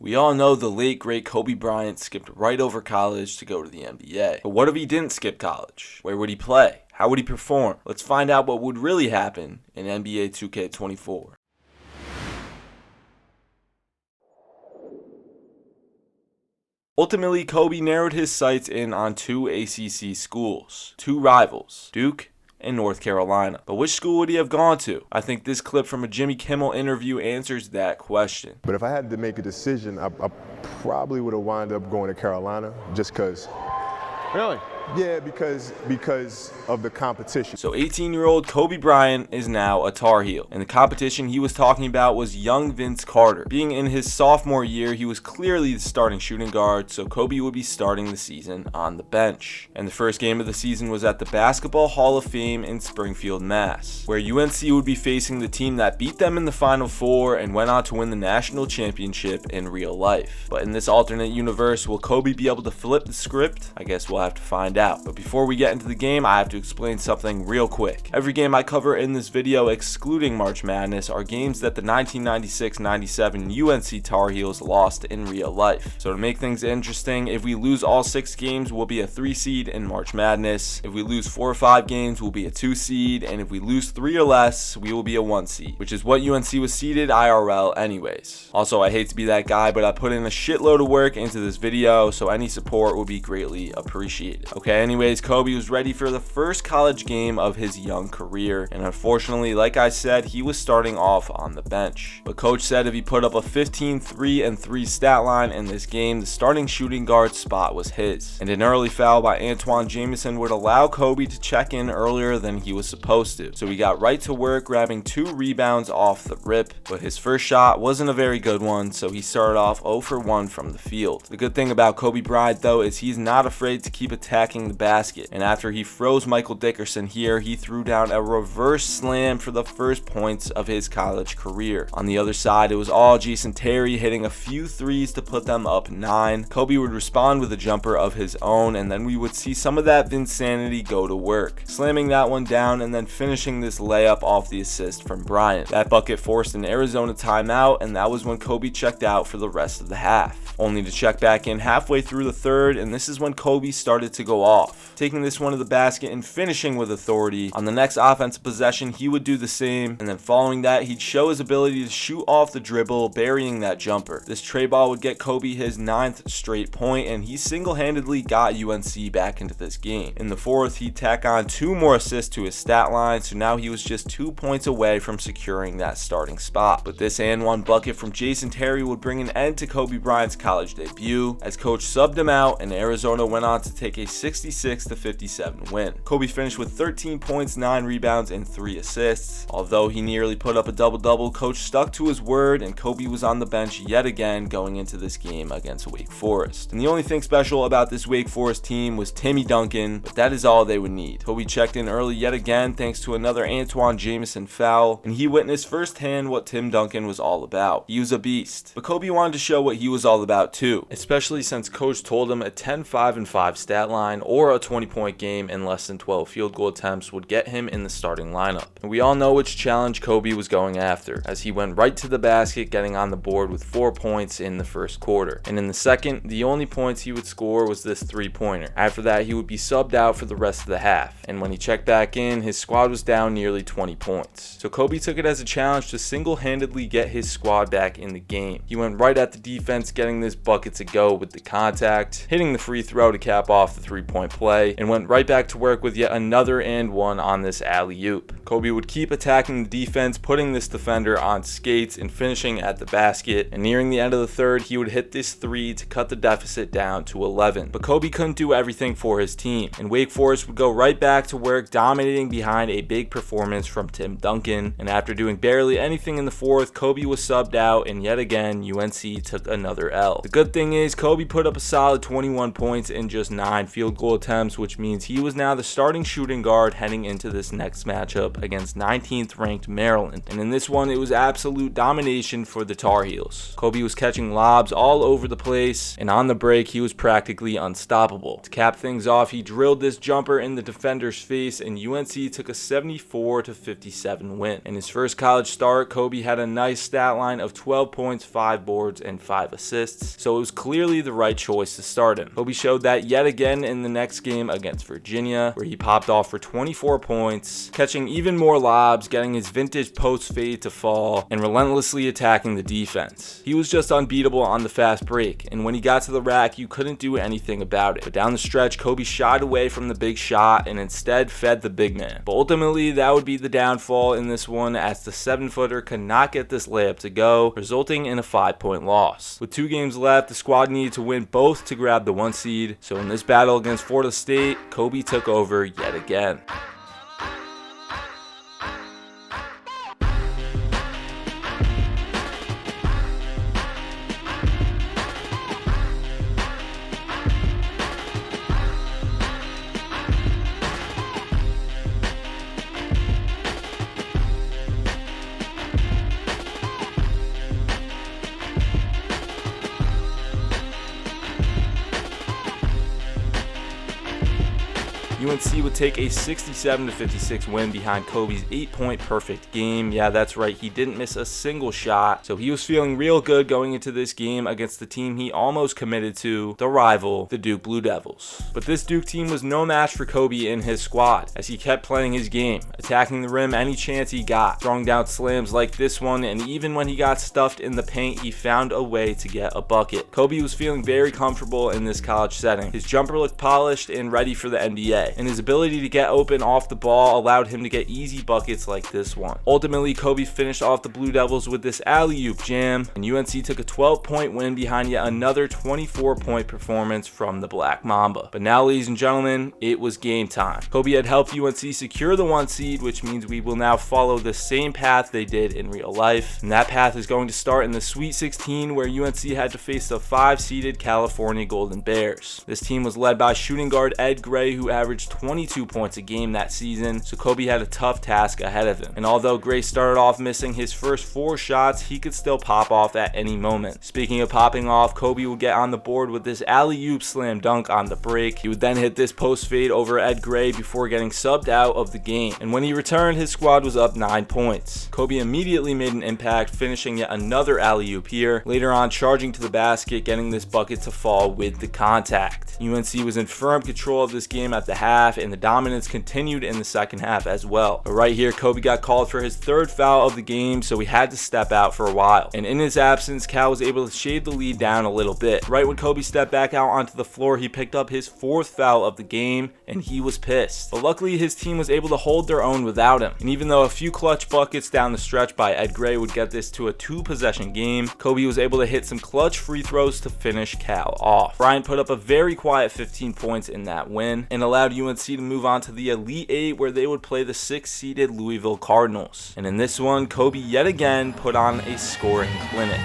We all know the late great Kobe Bryant skipped right over college to go to the NBA. But what if he didn't skip college? Where would he play? How would he perform? Let's find out what would really happen in NBA 2K24. Ultimately, Kobe narrowed his sights in on two ACC schools, two rivals, Duke and North Carolina. But which school would he have gone to? I think this clip from a Jimmy Kimmel interview answers that question. But if I had to make a decision, I probably would have wound up going to Carolina just because. Really? Yeah, because of the competition. So 18-year-old Kobe Bryant is now a Tar Heel, and the competition he was talking about was young Vince Carter. Being in his sophomore year, he was clearly the starting shooting guard, so Kobe would be starting the season on the bench. And the first game of the season was at the Basketball Hall of Fame in Springfield, Mass, where UNC would be facing the team that beat them in the Final Four and went on to win the national championship in real life. But in this alternate universe, will Kobe be able to flip the script? I guess we'll have to find out. But before we get into the game, I have to explain something real quick. Every game I cover in this video, excluding March Madness, are games that the 1996-97 UNC Tar Heels lost in real life. So to make things interesting, if we lose all 6 games, we'll be a 3 seed in March Madness. If we lose 4 or 5 games, we'll be a 2 seed. And if we lose 3 or less, we will be a 1 seed, which is what UNC was seeded IRL anyways. Also, I hate to be that guy, but I put in a shitload of work into this video, so any support would be greatly appreciated. Okay, anyways, Kobe was ready for the first college game of his young career, and unfortunately, like I said, he was starting off on the bench. But coach said if he put up a 15, 3, and 3 stat line in this game, the starting shooting guard spot was his. And an early foul by Antawn Jamison would allow Kobe to check in earlier than he was supposed to. So he got right to work, grabbing 2 rebounds off the rip, but his first shot wasn't a very good one, so he started off 0 for 1 from the field. The good thing about Kobe Bryant, though, is he's not afraid to keep attacking the basket, and after he froze Michael Dickerson here, he threw down a reverse slam for the first points of his college career. On the other side, it was all Jason Terry hitting a few threes to put them up 9. Kobe would respond with a jumper of his own, and then we would see some of that Vinsanity go to work, slamming that one down and then finishing this layup off the assist from Bryant. That bucket forced an Arizona timeout, and that was when Kobe checked out for the rest of the half, only to check back in halfway through the third, and this is when Kobe started to go off, taking this one to the basket and finishing with authority. On the next offensive possession, he would do the same, and then following that, he'd show his ability to shoot off the dribble, burying that jumper. This tray ball would get Kobe his 9th straight point, and he single-handedly got UNC back into this game. In the fourth, he'd tack on 2 more assists to his stat line, so now he was just 2 points away from securing that starting spot. But this and 1 bucket from Jason Terry would bring an end to Kobe Bryant's college debut, as coach subbed him out, and Arizona went on to take a 66-57 win. Kobe finished with 13 points, 9 rebounds, and 3 assists. Although he nearly put up a double-double, coach stuck to his word, and Kobe was on the bench yet again going into this game against Wake Forest. And the only thing special about this Wake Forest team was Timmy Duncan, but that is all they would need. Kobe checked in early yet again thanks to another Antawn Jamison foul, and he witnessed firsthand what Tim Duncan was all about. He was a beast. But Kobe wanted to show what he was all about too, especially since coach told him a 10, 5, and 5 stat line or a 20-point game and less than 12 field goal attempts would get him in the starting lineup. And we all know which challenge Kobe was going after, as he went right to the basket, getting on the board with 4 points in the first quarter. And in the second, the only points he would score was this 3-pointer. After that, he would be subbed out for the rest of the half. And when he checked back in, his squad was down nearly 20 points. So Kobe took it as a challenge to single-handedly get his squad back in the game. He went right at the defense, getting this bucket to go with the contact, hitting the free throw to cap off the 3-point play, and went right back to work with yet another and one on this alley-oop. Kobe would keep attacking the defense, putting this defender on skates and finishing at the basket, and nearing the end of the third, he would hit this 3 to cut the deficit down to 11. But Kobe couldn't do everything for his team, and Wake Forest would go right back to work, dominating behind a big performance from Tim Duncan. And after doing barely anything in the fourth, Kobe was subbed out, and yet again, UNC took another L. The good thing is, Kobe put up a solid 21 points and just 9 field goal attempts, which means he was now the starting shooting guard heading into this next matchup against 19th ranked Maryland. And in this one, it was absolute domination for the Tar Heels. Kobe was catching lobs all over the place, and on the break, he was practically unstoppable. To cap things off, he drilled this jumper in the defender's face, and UNC took a 74-57 win. In his first college start, Kobe had a nice stat line of 12 points, 5 boards, and 5 assists, so it was clearly the right choice to start him. Kobe showed that yet again in the next game against Virginia, where he popped off for 24 points, catching even more lobs, getting his vintage post fade to fall, and relentlessly attacking the defense. He was just unbeatable on the fast break, and when he got to the rack, you couldn't do anything about it. But down the stretch, Kobe shied away from the big shot and instead fed the big man. But ultimately, that would be the downfall in this one, as the 7-footer could not get this layup to go, resulting in a 5-point loss. With 2 games left, the squad needed to win both to grab the 1 seed, so in this battle against Florida State, Kobe took over yet again. UNC would take a 67-56 win behind Kobe's 8-point perfect game. Yeah, that's right, he didn't miss a single shot, so he was feeling real good going into this game against the team he almost committed to, the rival, the Duke Blue Devils. But this Duke team was no match for Kobe and his squad, as he kept playing his game, attacking the rim any chance he got, throwing down slams like this one, and even when he got stuffed in the paint, he found a way to get a bucket. Kobe was feeling very comfortable in this college setting. His jumper looked polished and ready for the NBA, and his ability to get open off the ball allowed him to get easy buckets like this one. Ultimately, Kobe finished off the Blue Devils with this alley-oop jam, and UNC took a 12-point win behind yet another 24-point performance from the Black Mamba. But now, ladies and gentlemen, it was game time. Kobe had helped UNC secure the 1 seed, which means we will now follow the same path they did in real life, and that path is going to start in the Sweet 16, where UNC had to face the 5-seeded California Golden Bears. This team was led by shooting guard Ed Gray, who averaged 22 points a game that season, so Kobe had a tough task ahead of him. And although Gray started off missing his first 4 shots, he could still pop off at any moment. Speaking of popping off, Kobe would get on the board with this alley-oop slam dunk on the break. He would then hit this post fade over Ed Gray before getting subbed out of the game. And when he returned, his squad was up 9 points. Kobe immediately made an impact, finishing yet another alley-oop here, later on charging to the basket, getting this bucket to fall with the contact. UNC was in firm control of this game at the half, and the dominance continued in the second half as well. But right here, Kobe got called for his 3rd foul of the game, so he had to step out for a while. And in his absence, Cal was able to shave the lead down a little bit. Right when Kobe stepped back out onto the floor, he picked up his 4th foul of the game, and he was pissed. But luckily, his team was able to hold their own without him. And even though a few clutch buckets down the stretch by Ed Gray would get this to a 2-possession game, Kobe was able to hit some clutch free throws to finish Cal off. Bryant put up a very quiet 15 points in that win, and allowed UNC to move on to the Elite 8, where they would play the 6-seeded Louisville Cardinals. And in this one, Kobe yet again put on a scoring clinic.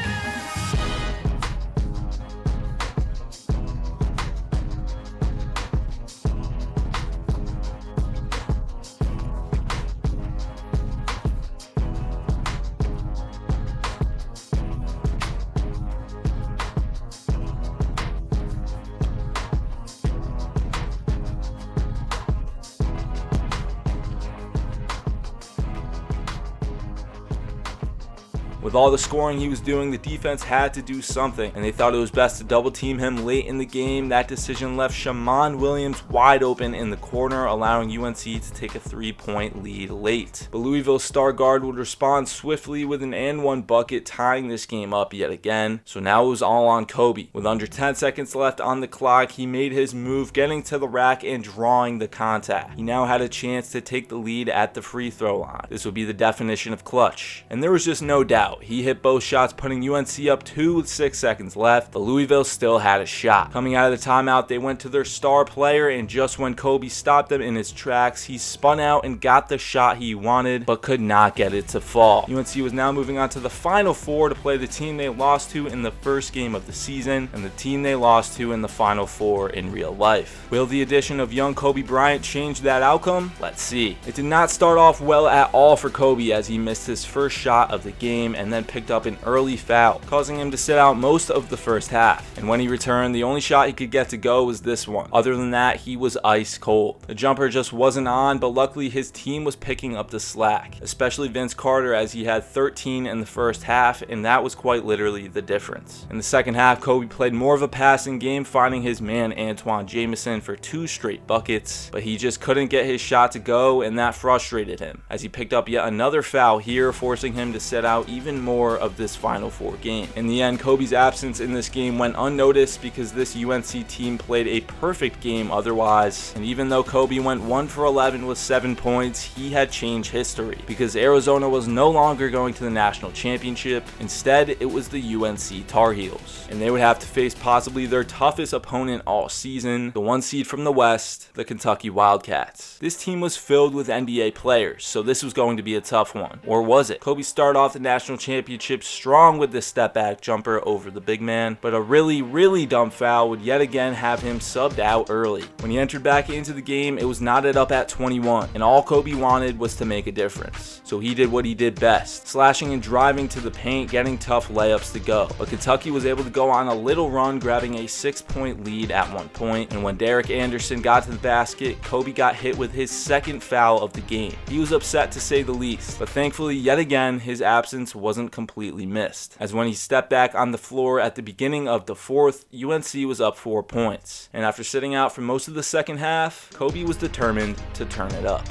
With all the scoring he was doing, the defense had to do something, and they thought it was best to double team him late in the game. That decision left Shammond Williams wide open in the corner, allowing UNC to take a 3-point lead late. But Louisville's star guard would respond swiftly with an and-one bucket, tying this game up yet again. So now it was all on Kobe. With under 10 seconds left on the clock, he made his move, getting to the rack and drawing the contact. He now had a chance to take the lead at the free throw line. This would be the definition of clutch. And there was just no doubt. out. He hit both shots, putting UNC up 2 with 6 seconds left, but Louisville still had a shot. Coming out of the timeout, they went to their star player, and just when Kobe stopped them in his tracks, he spun out and got the shot he wanted, but could not get it to fall. UNC was now moving on to the Final Four to play the team they lost to in the first game of the season, and the team they lost to in the Final Four in real life. Will the addition of young Kobe Bryant change that outcome? Let's see. It did not start off well at all for Kobe, as he missed his first shot of the game and then picked up an early foul, causing him to sit out most of the first half. And when he returned, the only shot he could get to go was this one. Other than that, he was ice cold. The jumper just wasn't on, but luckily his team was picking up the slack, especially Vince Carter, as he had 13 in the first half, and that was quite literally the difference. In the second half, Kobe played more of a passing game, finding his man Antoine Jamison for 2 straight buckets, but he just couldn't get his shot to go, and that frustrated him, as he picked up yet another foul here, forcing him to sit out even more of this Final Four game. In the end, Kobe's absence in this game went unnoticed because this UNC team played a perfect game otherwise, and even though Kobe went 1 for 11 with 7 points, he had changed history because Arizona was no longer going to the national championship. Instead, it was the UNC Tar Heels, and they would have to face possibly their toughest opponent all season, the 1 seed from the West, the Kentucky Wildcats. This team was filled with NBA players, so this was going to be a tough one. Or was it? Kobe started off the national championship strong with this step back jumper over the big man, but a really dumb foul would yet again have him subbed out early. When he entered back into the game, it was knotted up at 21, and all Kobe wanted was to make a difference. So he did what he did best, slashing and driving to the paint, getting tough layups to go. But Kentucky was able to go on a little run, grabbing a 6-point lead at one point, and when Derek Anderson got to the basket, Kobe got hit with his second foul of the game. He was upset to say the least, but thankfully yet again his absence wasn't completely missed, as when he stepped back on the floor at the beginning of the fourth, UNC was up 4 points, and after sitting out for most of the second half, Kobe was determined to turn it up.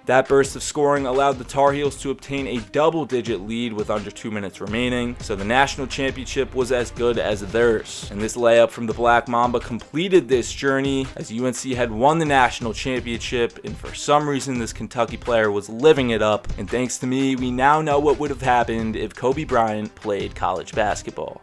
That burst of scoring allowed the Tar Heels to obtain a double-digit lead with under 2 minutes remaining, so the national championship was as good as theirs. And this layup from the Black Mamba completed this journey, as UNC had won the national championship, and for some reason this Kentucky player was living it up, and thanks to me, we now know what would have happened if Kobe Bryant played college basketball.